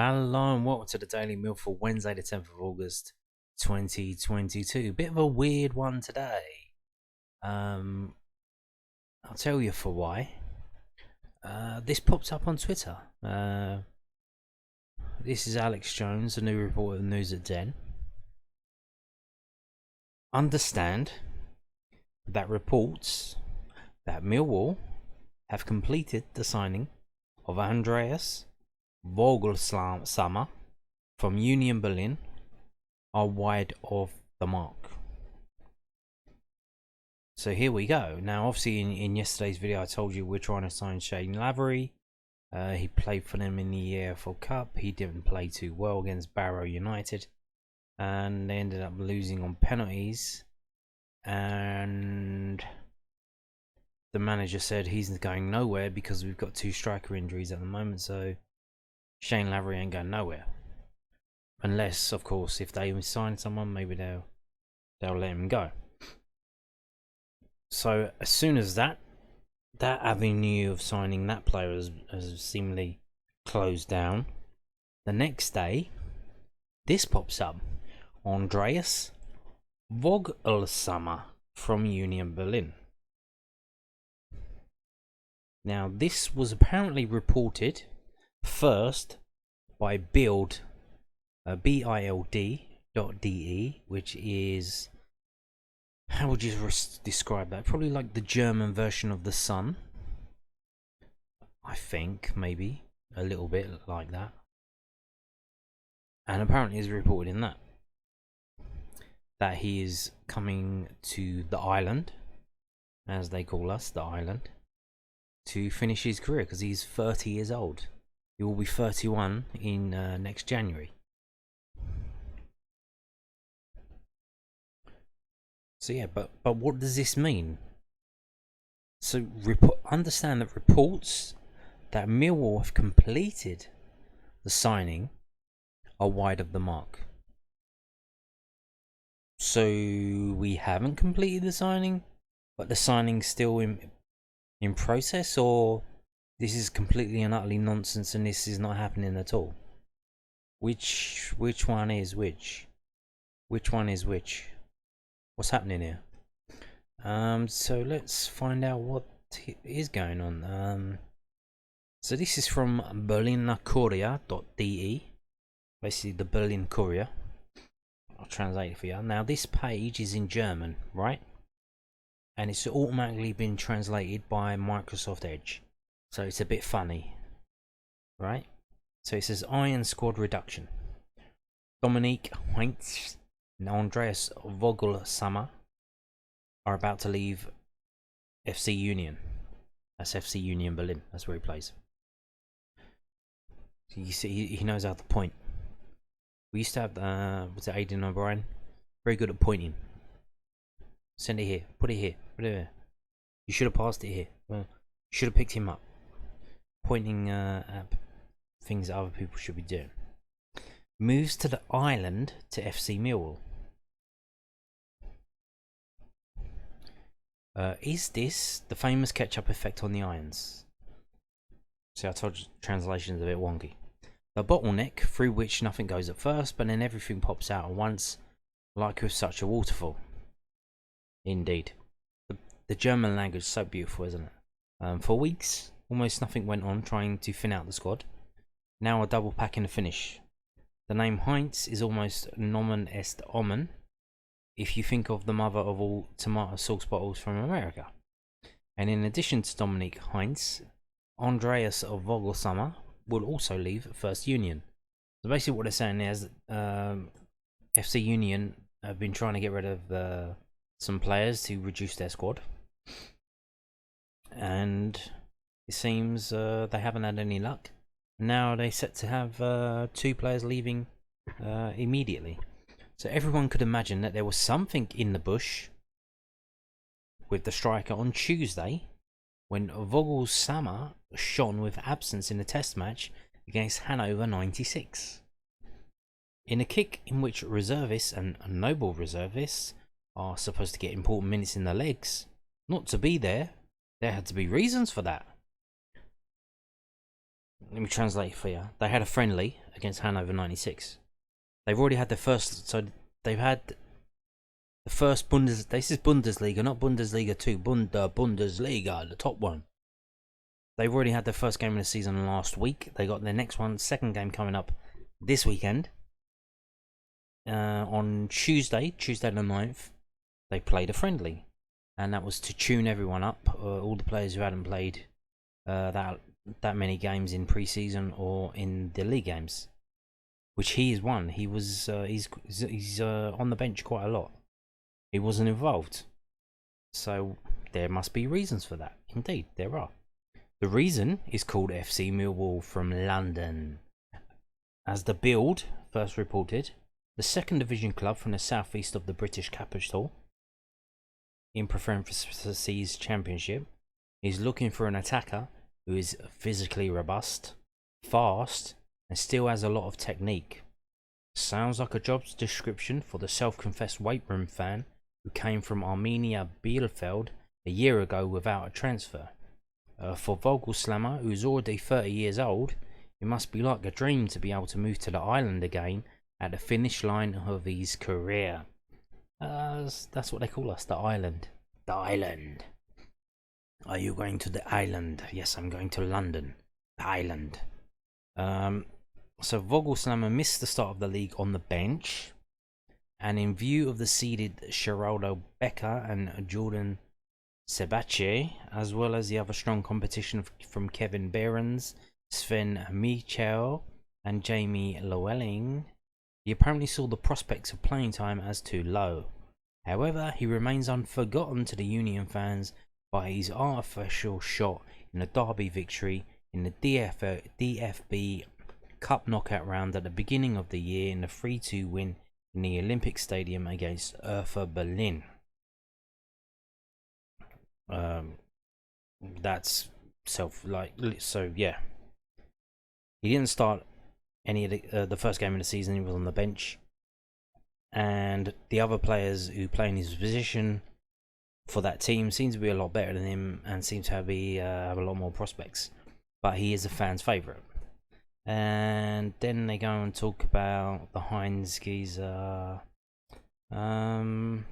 Hello and welcome to the Daily Mill for Wednesday the 10th of August 2022. Bit of a weird one today. I'll tell you for why. This popped up on Twitter. This is Alex Jones, a new reporter of NewsatDen. Understand that reports that Millwall have completed the signing of Andreas Voglsammer from Union Berlin are wide of the mark. So here we go. Now obviously in yesterday's video I told you we're trying to sign Shane Lavery. He played for them in the EFL Cup. He didn't play too well against Barrow United and they ended up losing on penalties, and the manager said he's going nowhere because we've got 2 striker injuries at the moment, so Shane Lavery ain't going nowhere. Unless, of course, if they sign someone, maybe they'll let him go. So as soon as that avenue of signing that player has seemingly closed down, the next day this pops up: Andreas Voglsammer from Union Berlin. Now this was apparently reported first by Bild, BILD.de, which is, how would you describe that? Probably like the German version of the Sun, I think, maybe a little bit like that. And apparently is reported in that he is coming to the island, as they call us, the island, to finish his career because he's 30 years old. He will be 31 in next January. So yeah, but what does this mean? So understand that reports that Millwall have completed the signing are wide of the mark. So we haven't completed the signing, but the signing's still in process, or this is completely and utterly nonsense and this is not happening at all? Which one is which? Which one is which? What's happening here? So let's find out what is going on. So this is from berlinercourier.de, basically the Berlin Courier. I'll translate it for you. Now this page is in German, right? And it's automatically been translated by Microsoft Edge, so it's a bit funny, right? So it says Iron Squad reduction. Dominique Heinz and Andreas Voglsammer are about to leave FC Union. That's FC Union Berlin. That's where he plays. So you see, he knows how to point. We used to have what's it, Aidan O'Brien, very good at pointing. Send it here. Put it here. Put it here. You should have passed it here. Well, you should have picked him up. Pointing at things that other people should be doing. Moves to the island to FC Millwall. Is this the famous ketchup effect on the irons? See, I told you translation's a bit wonky. The bottleneck through which nothing goes at first, but then everything pops out at once, like with such a waterfall. Indeed. The German language is so beautiful, isn't it? For weeks, almost nothing went on trying to thin out the squad. Now a double pack in the finish. The name Heinz is almost nomen est omen if you think of the mother of all tomato sauce bottles from America. And in addition to Dominique Heinz, Andreas of Voglsammer will also leave First Union. So basically what they're saying is FC Union have been trying to get rid of some players to reduce their squad, and it seems they haven't had any luck. Now they're set to have 2 players leaving immediately. So everyone could imagine that there was something in the bush with the striker on Tuesday when Voglsammer shone with absence in the test match against Hanover 96. In a kick in which reservists and noble reservists are supposed to get important minutes in their legs, not to be there had to be reasons for that. let me translate for you. They had a friendly against Hannover 96. They've already had their first, so they've had the first this is Bundesliga, not Bundesliga 2, Bundesliga, the top one. They've already had their first game of the season last week. They got their next one, second game coming up this weekend. On Tuesday the 9th, they played a friendly. And that was to tune everyone up, all the players who hadn't played that many games in pre-season or in the league games, which he has won. He was he's on the bench quite a lot. He wasn't involved, so there must be reasons for that. Indeed, there are. The reason is called FC Millwall from London. As the Bild first reported, the second division club from the southeast of the British capital in parentheses Championship is looking for an attacker who is physically robust, fast, and still has a lot of technique. Sounds like a job description for the self-confessed weight room fan who came from Arminia Bielefeld a year ago without a transfer. For Voglsammer, who's already 30 years old, it must be like a dream to be able to move to the island again at the finish line of his career. That's what they call us, the island. The island. Are you going to the island? Yes, I'm going to London. The island. So Voglsammer missed the start of the league on the bench, and in view of the seeded Geraldo Becker and Jordan Sebache, as well as the other strong competition from Kevin Behrens, Sven Michel and Jamie Llewellyn, he apparently saw the prospects of playing time as too low. However, he remains unforgotten to the Union fans by his artificial shot in a derby victory in the DFB Cup knockout round at the beginning of the year in the 3-2 win in the Olympic Stadium against Hertha Berlin. That's so yeah. He didn't start any of the first game of the season. He was on the bench, and the other players who play in his position for that team seem to be a lot better than him and seem to have a lot more prospects. But he is a fan's favourite. And then they go and talk about the Heinz geezer. Yeah,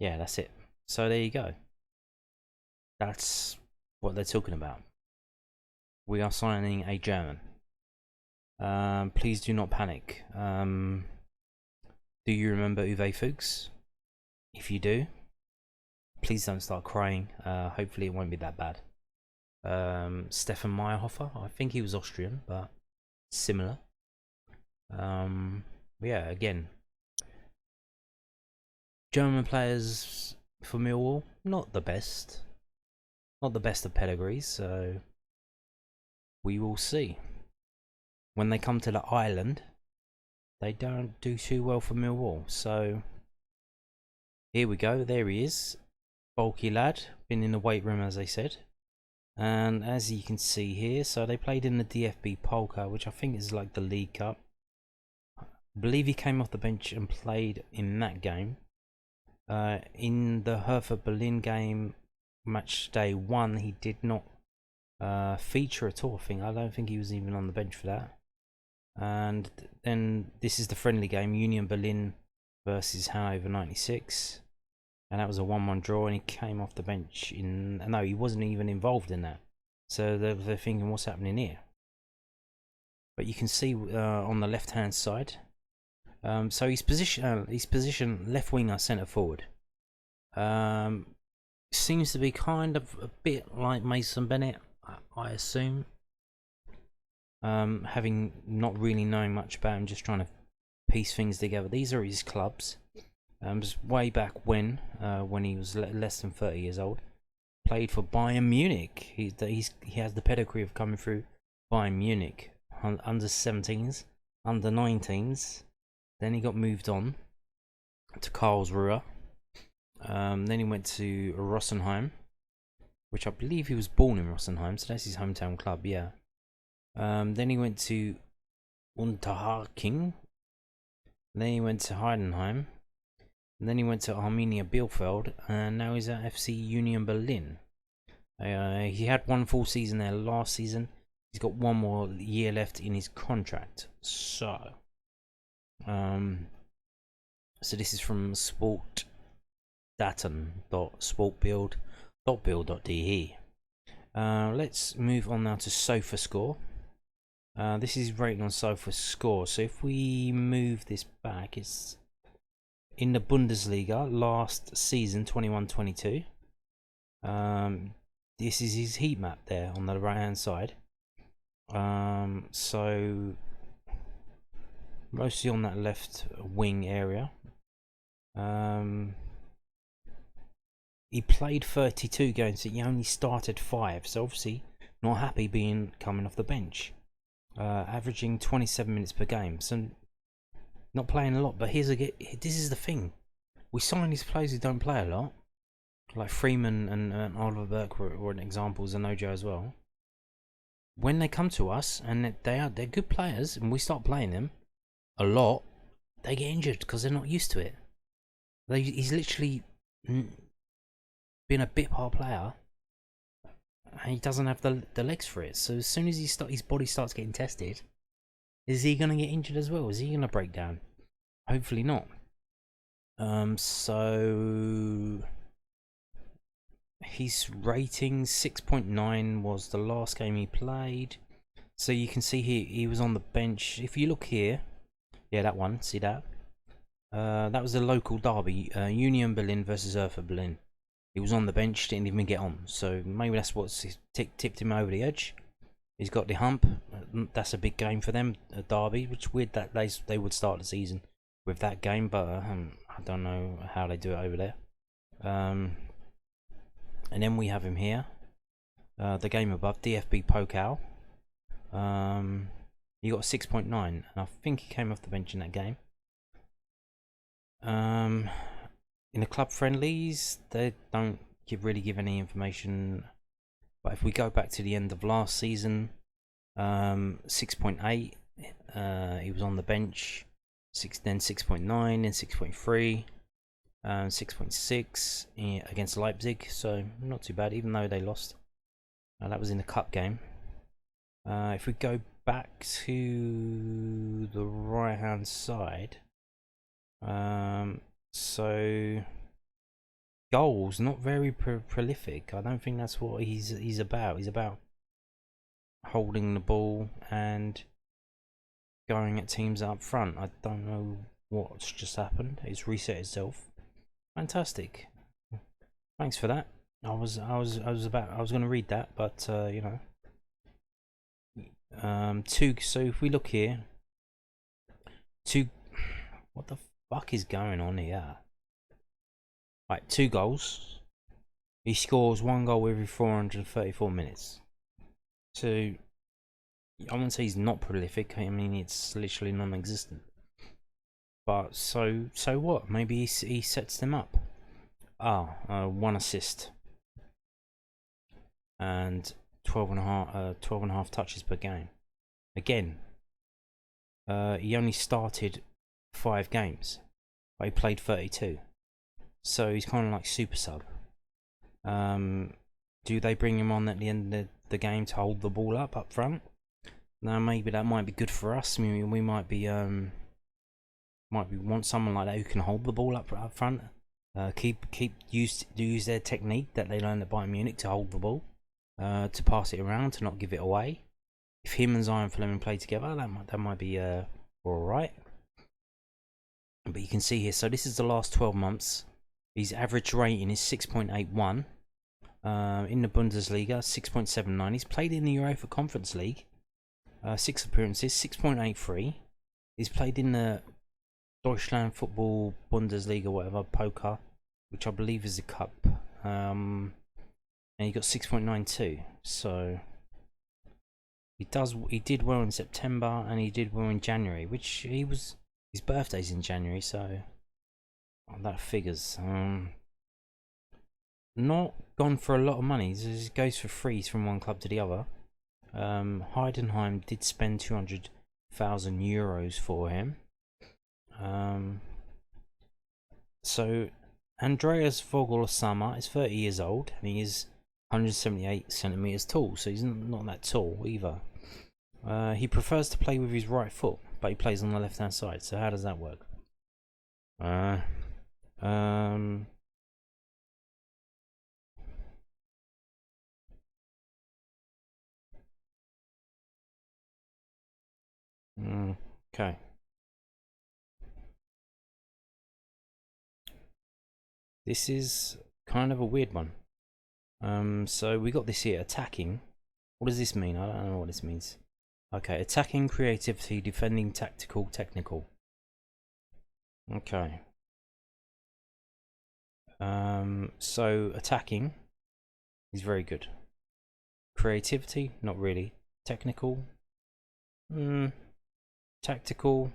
that's it. So there you go. That's what they're talking about. We are signing a German. Please do not panic. Do you remember Uwe Fuchs? If you do, please don't start crying. Hopefully it won't be that bad. Stefan Meyerhofer, I think he was Austrian, but similar. Yeah, again, German players for Millwall, not the best of pedigrees, so we will see. When they come to the island, they don't do too well for Millwall, so here we go. There he is, bulky lad, been in the weight room as I said. And as you can see here, so they played in the DFB Polka, which I think is like the League Cup. I believe he came off the bench and played in that game. In the Hertha Berlin game, match day 1, he did not feature at all. I don't think he was even on the bench for that. And then this is the friendly game, Union Berlin versus Hannover 96. And that was a 1-1 draw, and he came off the bench no, he wasn't even involved in that. So they're thinking, what's happening here? But you can see on the left-hand side. So his position left winger, centre forward. Seems to be kind of a bit like Mason Bennett, I assume. Having not really knowing much about him, just trying to piece things together. These are his clubs. Just way back when he was less than 30 years old, played for Bayern Munich. He has the pedigree of coming through Bayern Munich, under 17s, under 19s. Then he got moved on to Karlsruhe. Then he went to Rosenheim, which I believe he was born in Rosenheim, so that's his hometown club. Yeah. Then he went to Unterhaching. Then he went to Heidenheim. And then he went to Arminia Bielefeld, and now he's at FC Union Berlin. He had one full season there last season, He's got 1 more year left in his contract. So, so this is from sportdaten.sportbild.de. Let's move on now to SofaScore. This is rating on SofaScore. So if we move this back, it's in the Bundesliga last season, 21-22. This is his heat map there on the right hand side. So mostly on that left wing area. He played 32 games, so he only started 5, so obviously not happy coming off the bench. Averaging 27 minutes per game, so not playing a lot. But this is the thing: we sign these players who don't play a lot, like Freeman and Oliver Burke were examples, and Ojo as well. When they come to us and they're good players, and we start playing them a lot, they get injured because they're not used to it. He's literally been a bit part player, and he doesn't have the legs for it. So as soon as his body starts getting tested, is he going to get injured as well? Is he going to break down? Hopefully not. So his rating 6.9 was the last game he played. So you can see here he was on the bench. If you look here, yeah, that one, see that? That was a local derby, Union Berlin versus Hertha Berlin. He was on the bench, didn't even get on. So maybe that's what's tipped him over the edge. He's got the hump. That's a big game for them, a derby. Which is weird that they would start the season with that game, but I don't know how they do it over there. And then we have him here. The game above, DFB Pokal. He got 6.9, and I think he came off the bench in that game. In the club friendlies, they don't really give any information. But if we go back to the end of last season, 6.8, he was on the bench. Then 6.9, then 6.3, 6.6 against Leipzig. So not too bad, even though they lost. That was in the cup game. If we go back to the right hand side, so goals, not very prolific. I don't think that's what he's about. He's about holding the ball and going at teams up front. I don't know what's just happened. It's reset itself. Fantastic. Thanks for that. I was going to read that, but you know. So if we look here, what the fuck is going on here? Right, 2 goals. He scores 1 goal every 434 minutes. So I wouldn't say he's not prolific. I mean, it's literally non-existent. But so what? Maybe he sets them up. 1 assist and 12 and a half touches per game. Again, he only started 5 games, but he played 32. So he's kind of like super sub. Do they bring him on at the end of the game to hold the ball up front? Now maybe that might be good for us. I mean, we might want someone like that who can hold the ball up front. Use their technique that they learned at Bayern Munich to hold the ball, to pass it around, to not give it away. If him and Zion Fleming play together, that might be all right. But you can see here. So this is the last 12 months. His average rating is 6.81. In the Bundesliga, 6.79. He's played in the Europa Conference League. 6 appearances, 6.83. He's played in the Deutschen Football Bundesliga, whatever, Poker, which I believe is a cup. And he got 6.92. So he did well in September, and he did well in January, which his birthday's in January, so that figures. Not gone for a lot of money. It goes for free from one club to the other. Heidenheim did spend 200,000 euros for him. So Andreas Voglsammer is 30 years old, and he is 178 centimeters tall, so he's not that tall either. He prefers to play with his right foot, but he plays on the left hand side. So how does that work? Okay. This is kind of a weird one. So we got this here, attacking. What does this mean? I don't know what this means. Okay, attacking, creativity, defending, tactical, technical. Okay. So attacking is very good. Creativity, not really. Technical, tactical,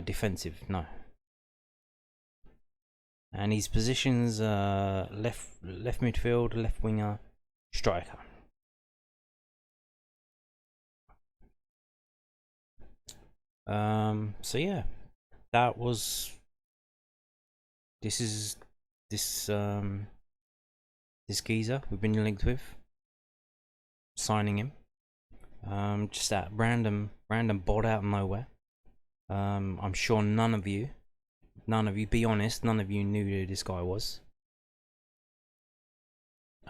defensive, no. And his positions left midfield, left winger, striker. So yeah, that was this geezer we've been linked with, signing him. Just that random bot out of nowhere. I'm sure none of you, be honest, none of you knew who this guy was.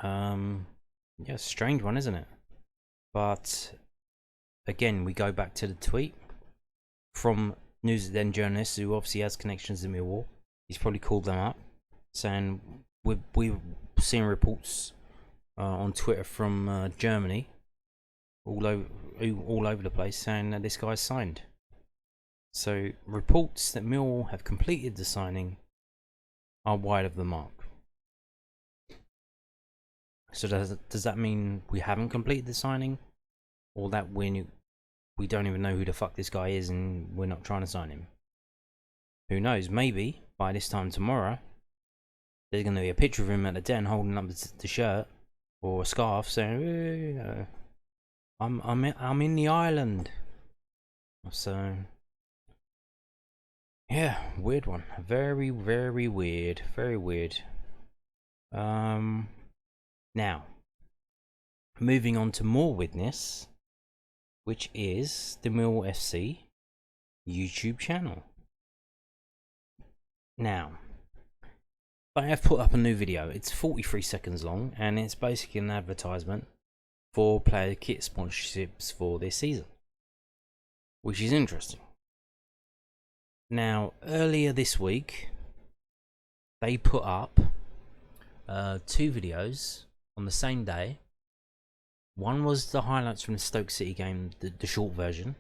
Yeah, strange one, isn't it? But again, we go back to the tweet from NewsatDen journalist who obviously has connections in Millwall. He's probably called them up, saying we've seen reports on Twitter from Germany, all over the place, saying that this guy's signed. So reports that Millwall have completed the signing are wide of the mark. So does that mean we haven't completed the signing, or that we don't even know who the fuck this guy is and we're not trying to sign him? Who knows? Maybe by this time tomorrow there's going to be a picture of him at the den holding up the shirt or a scarf saying, I'm in the island. So yeah, weird one. Very, very weird. Very weird. Now, moving on to more weirdness, which is the Millwall FC YouTube channel. Now, I have put up a new video. It's 43 seconds long, and it's basically an advertisement for player kit sponsorships for this season, which is interesting. Now, earlier this week, they put up 2 videos on the same day. One was the highlights from the Stoke City game, the short version,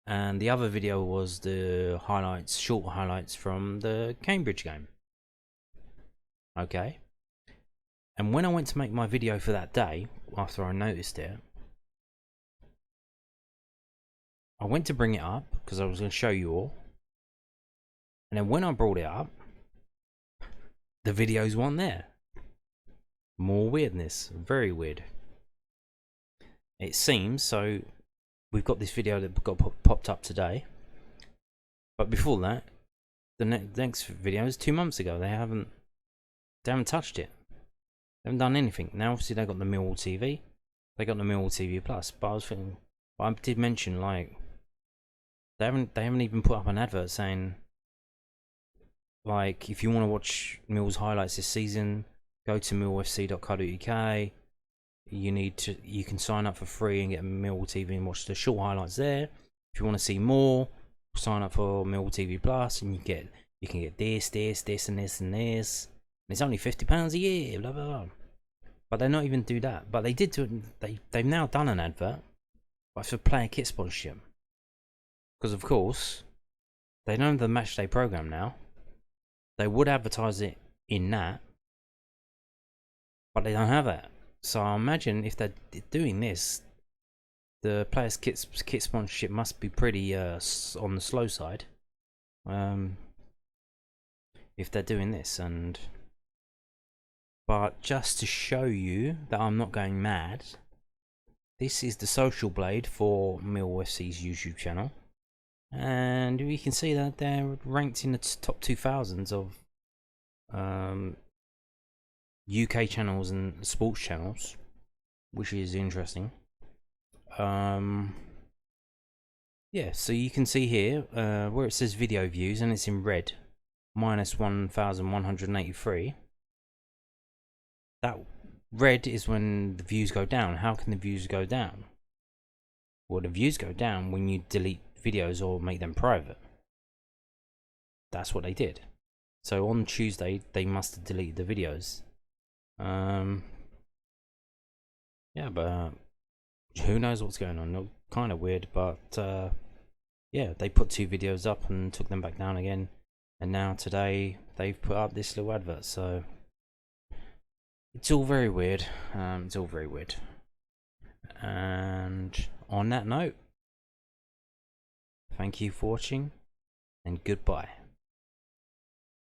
and the other video was the short highlights from the Cambridge game. Okay. And when I went to make my video for that day, after I noticed it, I went to bring it up because I was going to show you all. And then when I brought it up, the videos weren't there. More weirdness. Very weird. It seems, so we've got this video that got popped up today. But before that, the next video is 2 months ago. They haven't touched it. They haven't done anything. Now obviously they got the Millwall TV. They got the Millwall TV Plus. But I was thinking, I did mention, like, they haven't even put up an advert saying, like, if you want to watch Millwall's highlights this season, go to millwallfc.co.uk. You can sign up for free and get Millwall TV and watch the short highlights there. If you want to see more, sign up for Millwall TV Plus, and you can get this, and this, and this. And it's only £50 a year, blah blah blah. But they not even do that. But they did do it. They've now done an advert, but for player kit sponsorship. Because of course, they don't have the matchday program now. They would advertise it in that, but they don't have that. So I imagine if they're doing this, the players' kit sponsorship must be pretty on the slow side. If they're doing this, but just to show you that I'm not going mad, this is the social blade for Millwall FC's YouTube channel, and we can see that they're ranked in the top 2000s of UK channels and sports channels, which is interesting. Yeah, so you can see here where it says video views and it's in red, minus 1,183. That red is when the views go down. How can the views go down? Well, the views go down when you delete videos or make them private. That's what they did. So on Tuesday, they must have deleted the videos. Yeah, but who knows what's going on? Kind of weird, but yeah, they put 2 videos up and took them back down again, and now today they've put up this little advert. So it's all very weird. It's all very weird. And on that note, thank you for watching, and goodbye.